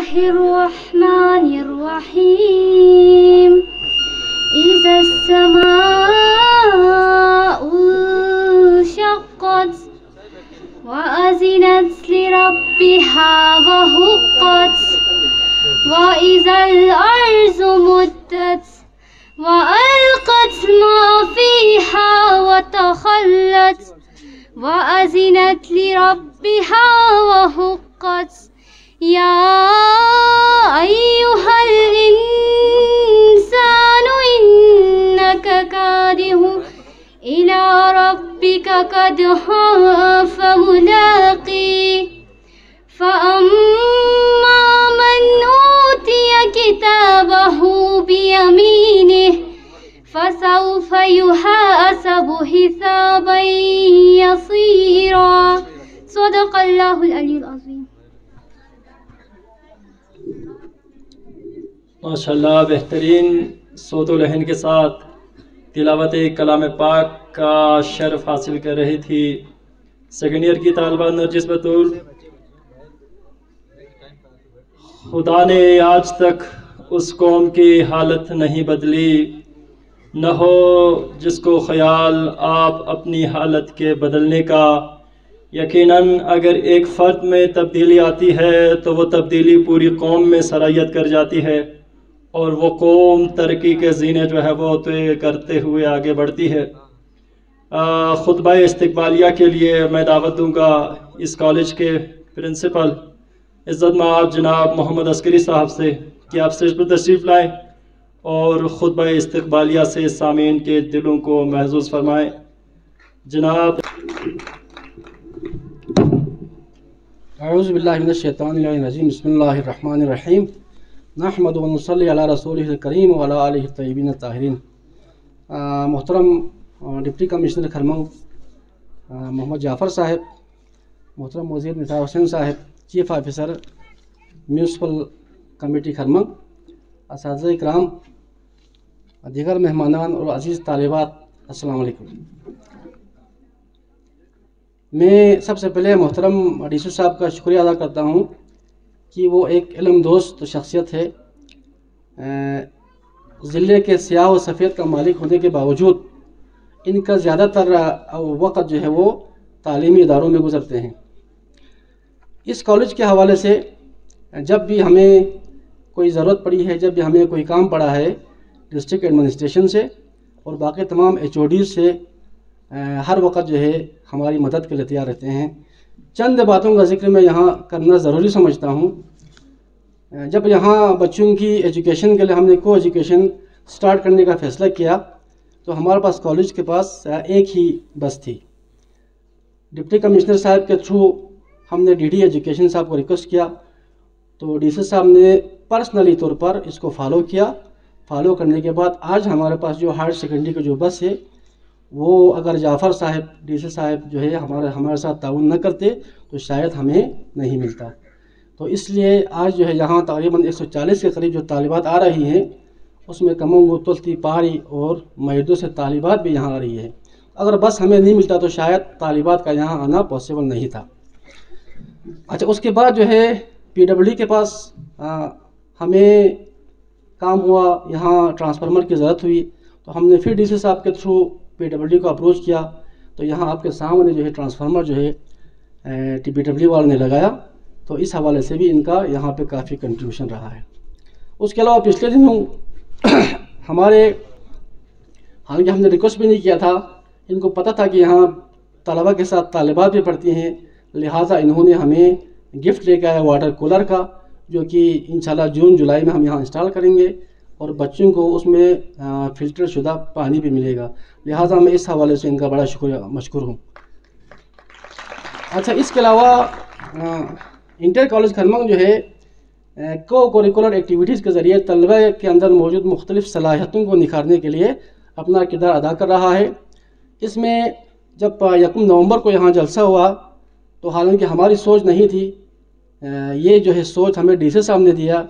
الله الرحمن الرحيم إذا السماء انشقت وأذنت لربها وحقت وإذا الأرض مدت وألقت ما فيها وتخلت وأذنت لربها وحقت يا أيها الإنسان إنك كادح إلى ربك كدحا فملاقيه فأما من أوتي كتابه بيمينه فسوف يحاسب حسابا يسيرا صدق الله العلي العظيم. ماشاءاللہ بہترین صوت و لحن کے ساتھ تلاوت کلام پاک کا شرف حاصل کر رہی تھی سیکنڈ ایئر کی طالبہ نرجس بطول. خدا نے آج تک اس قوم کی حالت نہیں بدلی، نہ ہو جس کو خیال آپ اپنی حالت کے بدلنے کا. یقیناً اگر ایک فرد میں تبدیلی آتی ہے تو وہ تبدیلی پوری قوم میں سرایت کر جاتی ہے اور وہ قوم ترقی کے زینے جو ہے وہ طے کرتے ہوئے آگے بڑھتی ہے. خطبہ استقبالیہ کے لیے میں دعوت دوں گا اس کالج کے پرنسپل عزت مآب جناب محمد عسکری صاحب سے کہ آپ اسٹیج پر تشریف لائیں اور خطبہ استقبالیہ سے سامعین کے دلوں کو محظوظ فرمائیں. جناب. اعوذ باللہ من الشیطان الرجیم بسم اللہ الرحمن الرحیم نحمد و نصلی علی رسولہ الکریم و علی آلہ الطیبین الطاہرین. محترم ڈپٹی کمشنر کھرمو محمد جعفر صاحب، محترم وزیر نثار حسین صاحب، چیف آفیسر میونسپل کمیٹی کھرمو، اساتذہ اکرام، دیگر مہمانان اور عزیز طالبات، السلام علیکم. میں سب سے پہلے محترم ڈی سی صاحب کا شکریہ ادا کرتا ہوں کہ وہ ایک علم دوست شخصیت ہے. ضلع کے سیاہ و سفید کا مالک ہونے کے باوجود ان کا زیادہ تر وقت جو ہے وہ تعلیمی اداروں میں گزرتے ہیں. اس کالج کے حوالے سے جب بھی ہمیں کوئی ضرورت پڑی ہے، جب بھی ہمیں کوئی کام پڑا ہے ڈسٹرکٹ ایڈمنسٹریشن سے اور باقی تمام HODs سے ہر وقت جو ہے ہماری مدد کے لیے تیار رہتے ہیں. چند باتوں کا ذکر میں یہاں کرنا ضروری سمجھتا ہوں. جب یہاں بچوں کی ایجوکیشن کے لیے ہم نے کو ایجوکیشن سٹارٹ کرنے کا فیصلہ کیا تو ہمارے پاس کالج کے پاس ایک ہی بس تھی. ڈپٹی کمشنر صاحب کے تھرو ہم نے DD ایجوکیشن صاحب کو ریکویسٹ کیا تو DC صاحب نے پرسنلی طور پر اس کو فالو کیا. فالو کرنے کے بعد آج ہمارے پاس جو ہائر سیکنڈری کا جو بس ہے وہ اگر جعفر صاحب DC صاحب جو ہے ہمارے ساتھ تعاون نہ کرتے تو شاید ہمیں نہیں ملتا. تو اس لیے آج جو ہے یہاں تقریباً 140 کے قریب جو طالبات آ رہی ہیں اس میں کموں گو تلتی پہاڑی اور میدو سے طالبات بھی یہاں آ رہی ہے. اگر بس ہمیں نہیں ملتا تو شاید طالبات کا یہاں آنا پاسبل نہیں تھا. اچھا، اس کے بعد جو ہے PWD کے پاس ہمیں کام ہوا، یہاں ٹرانسفارمر کی ضرورت ہوئی تو ہم نے پھر DC صاحب کے تھرو PWD کو اپروچ کیا تو یہاں آپ کے سامنے جو ہے ٹرانسفارمر جو ہے PWD والوں نے لگایا. تو اس حوالے سے بھی ان کا یہاں پہ کافی کنٹریبیوشن رہا ہے. اس کے علاوہ پچھلے دنوں ہمارے، حالانکہ ہم نے ریکویسٹ بھی نہیں کیا تھا، ان کو پتہ تھا کہ یہاں طلبہ کے ساتھ طالبات بھی پڑھتی ہیں، لہٰذا انہوں نے ہمیں گفٹ لے کے آیا واٹر کولر کا، جو کہ انشاءاللہ جون جولائی میں ہم یہاں انسٹال کریں گے اور بچوں کو اس میں فلٹر شدہ پانی بھی ملے گا. لہٰذا میں اس حوالے سے ان کا بڑا مشکور ہوں. اچھا، اس کے علاوہ انٹر کالج کھرمنگ جو ہے کوریکولر ایکٹیویٹیز کے ذریعے طلبہ کے اندر موجود مختلف صلاحیتوں کو نکھارنے کے لیے اپنا کردار ادا کر رہا ہے. اس میں جب 1 نومبر کو یہاں جلسہ ہوا تو حالانکہ ہماری سوچ نہیں تھی، یہ جو ہے سوچ ہمیں DC صاحب نے دیا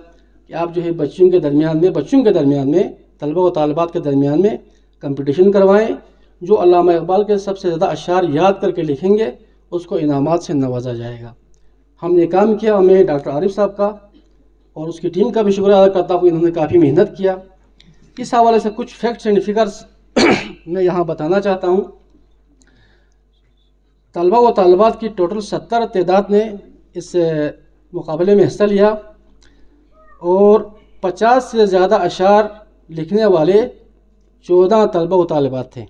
کہ آپ جو ہے بچوں کے درمیان میں طلبہ و طالبات کے درمیان میں کمپٹیشن کروائیں. جو علامہ اقبال کے سب سے زیادہ اشعار یاد کر کے لکھیں گے اس کو انعامات سے نوازا جائے گا. ہم نے کام کیا، ہمیں ڈاکٹر عارف صاحب کا اور اس کی ٹیم کا بھی شکریہ ادا کرتا ہوں کہ انہوں نے کافی محنت کیا. اس حوالے سے کچھ فیکٹس اینڈ فگرس میں یہاں بتانا چاہتا ہوں. طلبہ و طالبات کی ٹوٹل 70 تعداد نے اس مقابلے میں حصہ لیا اور 50 سے زیادہ اشعار لکھنے والے 14 طلبہ و طالبات تھے.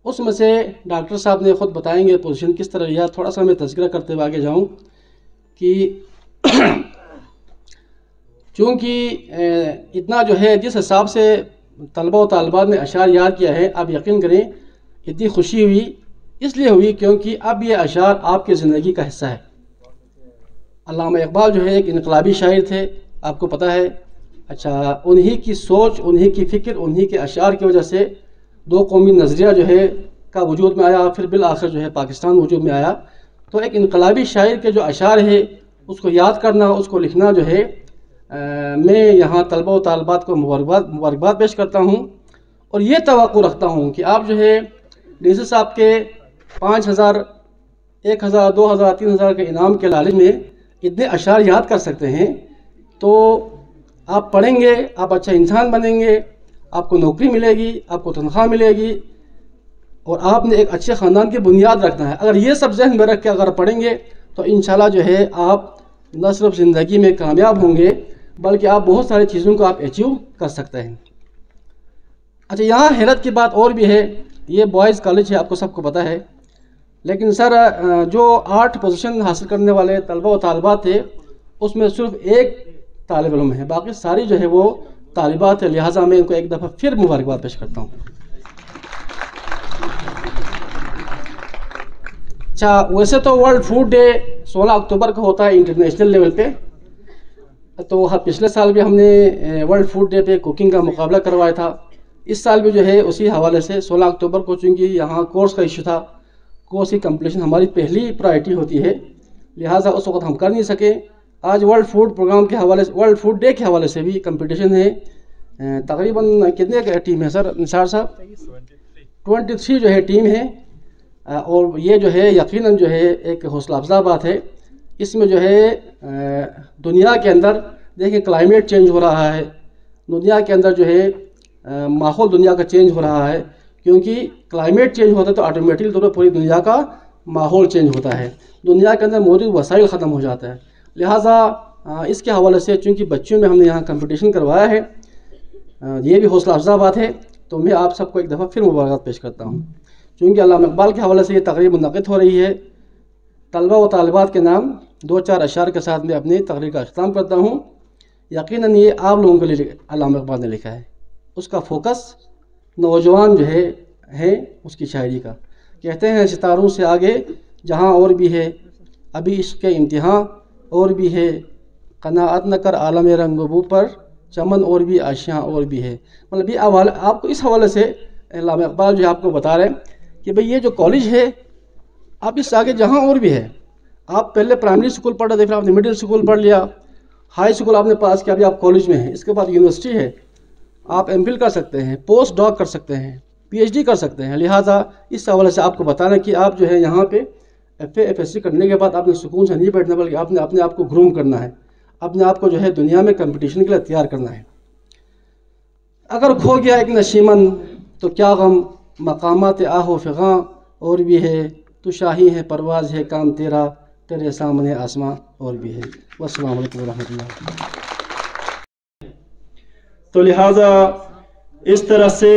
اس میں سے ڈاکٹر صاحب نے خود بتائیں گے پوزیشن کس طرح لیا. تھوڑا سا میں تذکرہ کرتے ہوئے آگے جاؤں کہ چونکہ اتنا جو ہے جس حساب سے طلبہ و طالبات نے اشعار یاد کیا ہے، آپ یقین کریں اتنی خوشی ہوئی اس لیے ہوئی کیونکہ اب یہ اشعار آپ کی زندگی کا حصہ ہے. علامہ اقبال جو ہے ایک انقلابی شاعر تھے، آپ کو پتہ ہے. اچھا، انہی کی سوچ، انہی کی فکر، انہی کے اشعار کی وجہ سے دو قومی نظریہ جو ہے کا وجود میں آیا، پھر بالآخر جو ہے پاکستان وجود میں آیا. تو ایک انقلابی شاعر کے جو اشعار ہے اس کو یاد کرنا، اس کو لکھنا جو ہے میں یہاں طلبہ و طالبات کو مبارکباد پیش کرتا ہوں. اور یہ توقع رکھتا ہوں کہ آپ جو ہے ڈی سی صاحب کے 5000 1000 2000 3000 کے انعام کے لالچ میں اتنے اشعار یاد کر سکتے ہیں تو آپ پڑھیں گے، آپ اچھا انسان بنیں گے، آپ کو نوکری ملے گی، آپ کو تنخواہ ملے گی اور آپ نے ایک اچھے خاندان کی بنیاد رکھنا ہے. اگر یہ سب ذہن میں رکھ کے اگر پڑھیں گے تو انشاءاللہ جو ہے آپ نہ صرف زندگی میں کامیاب ہوں گے بلکہ آپ بہت ساری چیزوں کو آپ اچیو کر سکتے ہیں. اچھا، یہاں حیرت کی بات اور بھی ہے. یہ بوائز کالج ہے، آپ کو سب کو پتہ ہے، لیکن سر جو 8 پوزیشن حاصل کرنے والے طلبہ و طالبات تھے اس میں صرف ایک طالب علم ہے، باقی ساری جو ہے وہ طالبات ہے. لہٰذا میں ان کو ایک دفعہ پھر مبارکباد پیش کرتا ہوں. اچھا، ویسے تو ورلڈ فوڈ ڈے 16 اکتوبر کو ہوتا ہے انٹرنیشنل لیول پہ. تو پچھلے سال بھی ہم نے ورلڈ فوڈ ڈے پہ کوکنگ کا مقابلہ کروایا تھا. اس سال بھی جو ہے اسی حوالے سے 16 اکتوبر کو چونکہ یہاں کورس کا ایشو تھا، کورس کی کمپلیشن ہماری پہلی پرائرٹی ہوتی ہے، لہٰذا اس وقت ہم کر نہیں سکے. آج ورلڈ فوڈ پروگرام کے حوالے سے، ورلڈ فوڈ ڈے کے حوالے سے بھی کمپٹیشن ہے. تقریباً کتنے ٹیم ہے سر نثار صاحب؟ 23 جو ہے ٹیم ہے. اور یہ جو ہے یقیناً جو ہے ایک حوصلہ افزا بات ہے. اس میں جو ہے دنیا کے اندر دیکھیں کلائمیٹ چینج ہو رہا ہے، دنیا کے اندر جو ہے ماحول دنیا کا چینج ہو رہا ہے، کیونکہ کلائمیٹ چینج ہوتا ہے تو آٹومیٹکلی طور پر پوری دنیا کا ماحول چینج ہوتا ہے، دنیا کے اندر موجود وسائل ختم ہو جاتا ہے. لہٰذا اس کے حوالے سے چونکہ بچوں میں ہم نے یہاں کمپٹیشن کروایا ہے، یہ بھی حوصلہ افزا بات ہے. تو میں آپ سب کو ایک دفعہ پھر مبارکباد پیش کرتا ہوں. چونکہ علامہ اقبال کے حوالے سے یہ تقریب منعقد ہو رہی ہے، طلبہ و طالبات کے نام 2-4 اشعار کے ساتھ میں اپنی تقریر کا اختتام کرتا ہوں. یقیناً یہ آپ لوگوں کے لیے علامہ اقبال نے لکھا ہے. اس کا فوکس نوجوان جو ہے اس کی شاعری کا. کہتے ہیں ستاروں سے آگے جہاں اور بھی ہے، ابھی عشق کے امتحان اور بھی ہے، قناعت نہ کر عالم رنگ و بو پر، چمن اور بھی آشیاں اور بھی ہے. مطلب یہ آپ کو اس حوالے سے علامہ اقبال جو ہے آپ کو بتا رہے ہیں کہ بھئی یہ جو کالج ہے آپ اس سے آگے جہاں اور بھی ہے. آپ پہلے پرائمری اسکول پڑھ رہے تھے، پھر آپ نے مڈل اسکول پڑھ لیا، ہائی اسکول آپ نے پاس کیا، ابھی آپ کالج میں ہیں. اس کے بعد یونیورسٹی ہے، آپ ایم فل کر سکتے ہیں، پوسٹ ڈاک کر سکتے ہیں، پی ایچ ڈی کر سکتے ہیں. لہٰذا اس حوالے سے آپ کو بتانا کہ آپ جو ہے یہاں پہ F A F S C کرنے کے بعد آپ نے سکون سے نہیں بیٹھنا بلکہ آپ نے اپنے آپ کو گروم کرنا ہے، اپنے آپ کو جو ہے دنیا میں کمپٹیشن کے لیے تیار کرنا ہے. اگر کھو گیا ایک نشیمن تو کیا غم، مقامات آہ و فغاں اور بھی ہے، تو شاہی ہے پرواز ہے کام تیرا، تیرے سامنے آسماں اور بھی ہے. والسلام علیکم ورحمۃ اللہ. تو لہٰذا اس طرح سے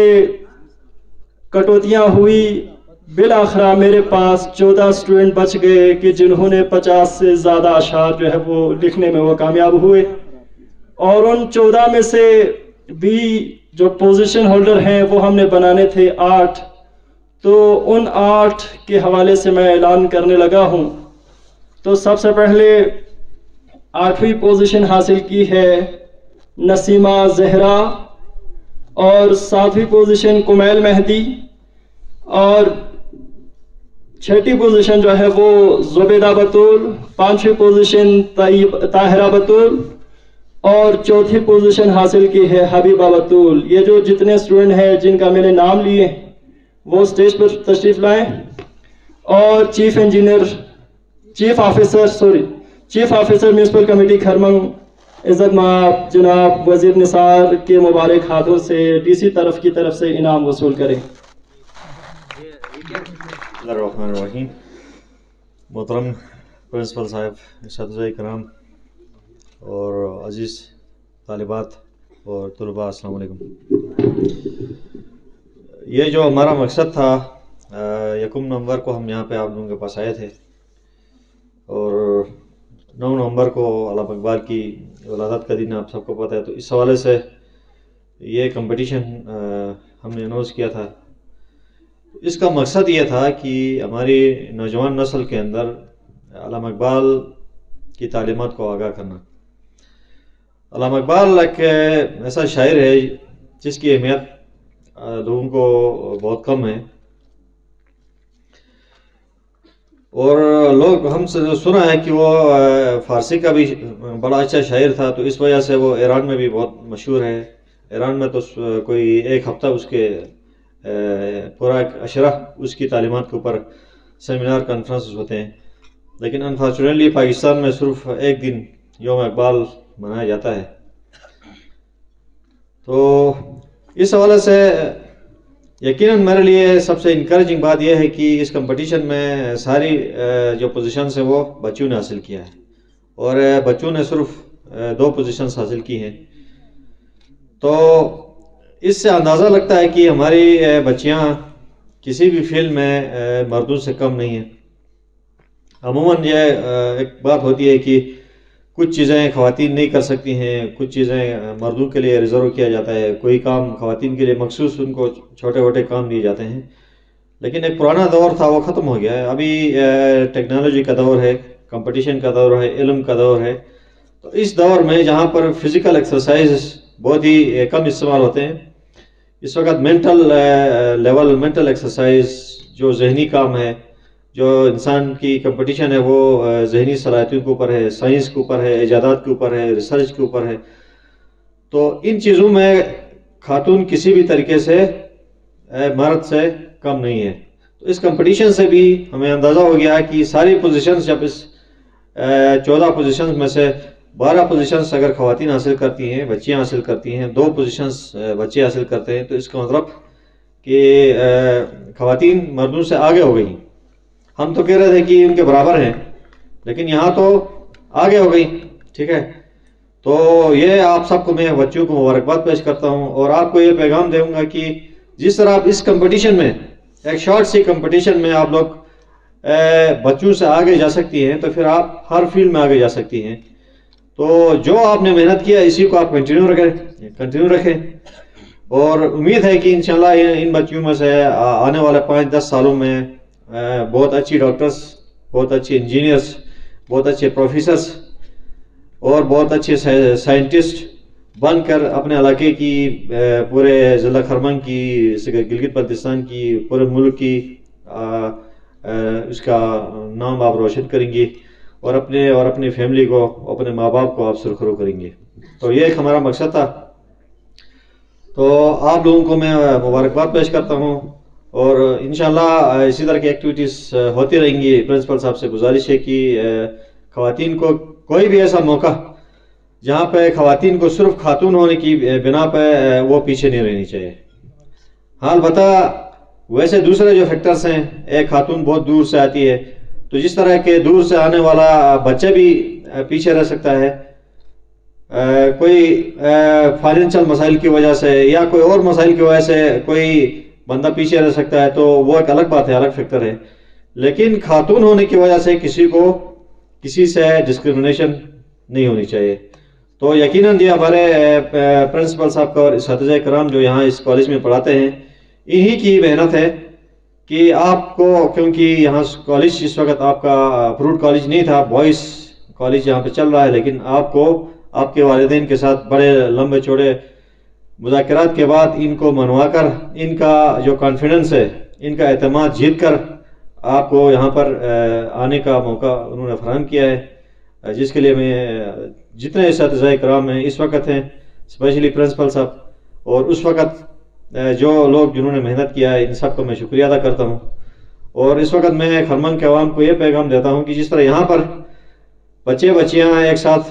کٹوتیاں ہوئی، بالآخر میرے پاس 14 اسٹوڈنٹ بچ گئے کہ جنہوں نے 50 سے زیادہ اشعار جو ہے وہ لکھنے میں وہ کامیاب ہوئے. اور ان 14 میں سے بھی جو پوزیشن ہولڈر ہیں وہ ہم نے بنانے تھے 8. تو ان 8 کے حوالے سے میں اعلان کرنے لگا ہوں. تو سب سے پہلے 8ویں پوزیشن حاصل کی ہے نسیمہ زہرا، اور 7ویں پوزیشن کمیل مہدی، اور 6ٹھی پوزیشن جو ہے وہ زبیدہ بطول، 5ویں پوزیشن طاہرہ بطول، اور 4تھی پوزیشن حاصل کی ہے حبیبہ بطول. یہ جو جتنے اسٹوڈنٹ ہیں جن کا میں نے نام لیے وہ اسٹیج پر تشریف لائیں. اور chief officer municipal committee Kharmang عزت مآب جناب وزیر نثار کے مبارک ہاتھوں سے DC طرف کی طرف سے انعام وصول کریں۔ اللہ الرحمن الرحیم۔ محترم پرنسپل صاحب، اساتذہ کرام اور عزیز طالبات اور طلباء، السلام علیکم۔ یہ جو ہمارا مقصد تھا، 1 نومبر کو ہم یہاں پہ آپ لوگوں کے پاس آئے تھے اور 9 نومبر کو علامہ اقبال کی ولادت کا دن آپ سب کو پتہ ہے، تو اس حوالے سے یہ کمپٹیشن ہم نے اناؤنس کیا تھا۔ اس کا مقصد یہ تھا کہ ہماری نوجوان نسل کے اندر علامہ اقبال کی تعلیمات کو آگاہ کرنا۔ علامہ اقبال ایک ایسا شاعر ہے جس کی اہمیت لوگوں کو بہت کم ہے، اور لوگ ہم سے سنا ہے کہ وہ فارسی کا بھی بڑا اچھا شاعر تھا، تو اس وجہ سے وہ ایران میں بھی بہت مشہور ہے۔ ایران میں تو کوئی 1 ہفتہ اس کے پورا ایک اشرہ اس کی تعلیمات کے اوپر سیمینار کانفرنس ہوتے ہیں، لیکن انفارچونیٹلی پاکستان میں صرف 1 دن یوم اقبال منایا جاتا ہے۔ تو اس حوالے سے یقیناً میرے لیے سب سے انکریجنگ بات یہ ہے کہ اس کمپٹیشن میں ساری جو پوزیشنز ہیں وہ بچوں نے حاصل کیا ہے، اور بچوں نے صرف 2 پوزیشنز حاصل کی ہیں۔ تو اس سے اندازہ لگتا ہے کہ ہماری بچیاں کسی بھی فیلڈ میں مردوں سے کم نہیں ہیں۔ عموماً یہ ایک بات ہوتی ہے کہ کچھ چیزیں خواتین نہیں کر سکتی ہیں، کچھ چیزیں مردوں کے لیے ریزرو کیا جاتا ہے، کوئی کام خواتین کے لیے مخصوص ان کو چھوٹے چھوٹے کام دیے جاتے ہیں، لیکن ایک پرانا دور تھا وہ ختم ہو گیا ہے۔ ابھی ٹیکنالوجی کا دور ہے، کمپٹیشن کا دور ہے، علم کا دور ہے، تو اس دور میں جہاں پر فزیکل ایکسرسائز بہت ہی کم استعمال ہوتے ہیں، اس وقت مینٹل ایکسرسائز جو ذہنی کام ہے، جو انسان کی کمپٹیشن ہے، وہ ذہنی صلاحیتوں کے اوپر ہے، سائنس کے اوپر ہے، ایجادات کے اوپر ہے، ریسرچ کے اوپر ہے۔ تو ان چیزوں میں خاتون کسی بھی طریقے سے مرد سے کم نہیں ہے۔ تو اس کمپٹیشن سے بھی ہمیں اندازہ ہو گیا کہ ساری پوزیشنز، جب اس 14 پوزیشنز میں سے 12 پوزیشنز اگر خواتین حاصل کرتی ہیں، بچیاں حاصل کرتی ہیں، 2 پوزیشنز بچے حاصل کرتے ہیں، تو اس کا مطلب کہ خواتین مردوں سے آگے ہو گئی۔ ہم تو کہہ رہے تھے کہ ان کے برابر ہیں، لیکن یہاں تو آگے ہو گئی، ٹھیک ہے۔ تو یہ آپ سب کو، میں بچوں کو مبارکباد پیش کرتا ہوں، اور آپ کو یہ پیغام دوں گا کہ جس طرح آپ اس کمپٹیشن میں، ایک شارٹ سی کمپٹیشن میں آپ لوگ بچوں سے آگے جا سکتی ہیں، تو پھر آپ ہر فیلڈ میں آگے جا سکتی ہیں۔ تو جو آپ نے محنت کیا اسی کو آپ کنٹینیو رکھیں، اور امید ہے کہ انشاءاللہ ان بچیوں میں سے آنے والے 5-10 سالوں میں بہت اچھی ڈاکٹرز، بہت اچھے انجینئرز، بہت اچھے پروفیسرز اور بہت اچھے سائنٹسٹ بن کر اپنے علاقے کی، پورے ضلع خرمن کی، گلگت بلتستان کی، پورے ملک کی اس کا نام آپ روشن کریں گے، اور اپنی فیملی کو، اپنے ماں باپ کو آپ سرخرو کریں گے۔ تو یہ ایک ہمارا مقصد تھا۔ تو آپ لوگوں کو میں مبارکباد پیش کرتا ہوں، اور انشاءاللہ اسی طرح کی ایکٹیویٹیز ہوتی رہیں گی۔ پرنسپل صاحب سے گزارش ہے کہ خواتین کو کوئی بھی ایسا موقع جہاں پہ خواتین کو صرف خاتون ہونے کی بنا پہ وہ پیچھے نہیں رہنی چاہیے۔ ہاں البتہ ویسے دوسرے جو فیکٹرز ہیں، ایک خاتون بہت دور سے آتی ہے، تو جس طرح کے دور سے آنے والا بچہ بھی پیچھے رہ سکتا ہے، کوئی فائنینشل مسائل کی وجہ سے یا کوئی اور مسائل کی وجہ سے کوئی بندہ پیچھے رہ سکتا ہے، تو وہ ایک الگ بات ہے، الگ فیکٹر ہے۔ لیکن خاتون ہونے کی وجہ سے کسی سے ڈسکرمنیشن نہیں ہونی چاہیے۔ تو یقیناً یہ ہمارے پرنسپل صاحب کا اور اساتذہ کرام جو یہاں اس کالج میں پڑھاتے ہیں، انہی کی محنت ہے کہ آپ کو، کیونکہ یہاں کالج اس وقت آپ کا اپروڈ کالج نہیں تھا، بوائز کالج یہاں پہ چل رہا ہے، لیکن آپ کو آپ کے والدین کے ساتھ بڑے لمبے چوڑے مذاکرات کے بعد ان کو منوا کر، ان کا جو کانفیڈنس ہے، ان کا اعتماد جیت کر آپ کو یہاں پر آنے کا موقع انہوں نے فراہم کیا ہے، جس کے لیے میں جتنے اساتذہ کرام ہیں اس وقت ہیں، اسپیشلی پرنسپل صاحب، اور اس وقت جو لوگ جنہوں نے محنت کیا ہے، ان سب کو میں شکریہ ادا کرتا ہوں۔ اور اس وقت میں خرمن کے عوام کو یہ پیغام دیتا ہوں کہ جس طرح یہاں پر بچے بچیاں ایک ساتھ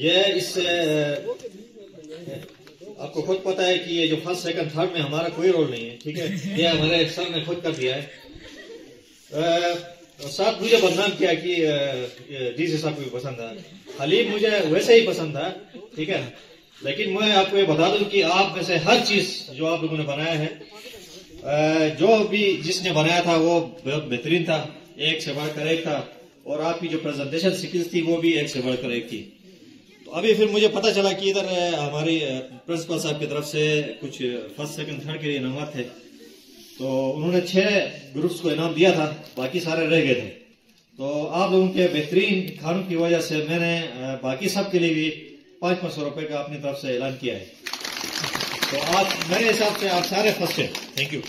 یہ اس آپ کو خود پتا ہے کہ یہ جو فرسٹ سیکنڈ تھرڈ میں ہمارا کوئی رول نہیں ہے، ٹھیک ہے، یہ ہمارے سر نے خود کر دیا ہے۔ ساتھ مجھے بدنام کیا کہ ڈی سی صاحب کو بھی پسند ہے، حلیم مجھے ویسے ہی پسند ہے، ٹھیک ہے، لیکن میں آپ کو یہ بتا دوں کہ آپ میں سے ہر چیز جو آپ لوگوں نے بنایا ہے، جو بھی جس نے بنایا تھا وہ بہت بہترین تھا، ایک سے بڑھ کر ایک تھا، اور آپ کی جو پریزنٹیشن سکلز تھی وہ بھی ایک سے بڑھ کر ایک تھی۔ تو ابھی پھر مجھے پتا چلا کہ ادھر ہماری پرنسپل صاحب کی طرف سے کچھ فرسٹ سیکنڈ تھرڈ کے لیے انعامات تھے، تو انہوں نے 6 گروپس کو انعام دیا تھا، باقی سارے رہ گئے تھے۔ تو آپ لوگوں کے بہترین کھانوں کی وجہ سے میں نے باقی سب کے لیے بھی 500 روپے کا اپنی طرف سے اعلان کیا ہے۔ تو آپ میرے حساب سے آپ سارے فرسٹ ہیں۔ Thank you.